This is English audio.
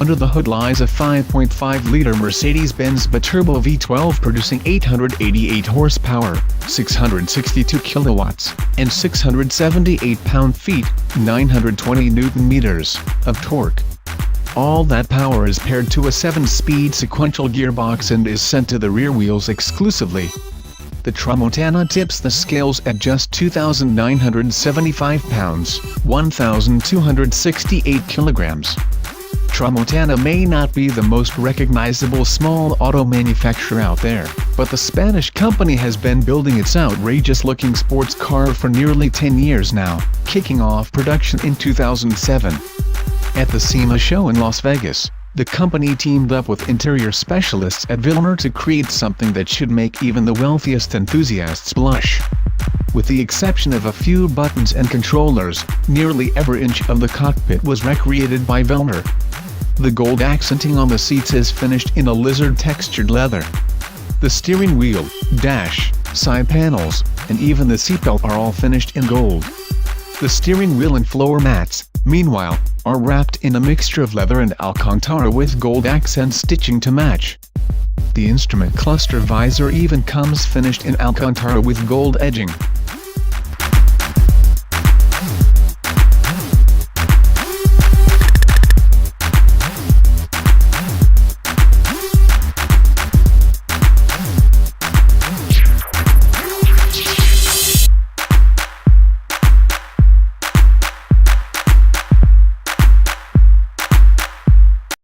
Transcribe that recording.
Under the hood lies a 5.5-liter Mercedes-Benz biturbo V12 producing 888 horsepower, 662 kilowatts, and 678 pound-feet, 920 newton-meters, of torque. All that power is paired to a 7-speed sequential gearbox and is sent to the rear wheels exclusively. The Tramontana tips the scales at just 2,975 pounds, 1,268 kilograms. Tramontana may not be the most recognizable small auto manufacturer out there, but the Spanish company has been building its outrageous-looking sports car for nearly 10 years now, kicking off production in 2007. At the SEMA show in Las Vegas, the company teamed up with interior specialists at Vilmer to create something that should make even the wealthiest enthusiasts blush. With the exception of a few buttons and controllers, nearly every inch of the cockpit was recreated by Vilmer. The gold accenting on the seats is finished in a lizard-textured leather. The steering wheel, dash, side panels, and even the seatbelt are all finished in gold. The steering wheel and floor mats, meanwhile, are wrapped in a mixture of leather and Alcantara with gold accent stitching to match. The instrument cluster visor even comes finished in Alcantara with gold edging.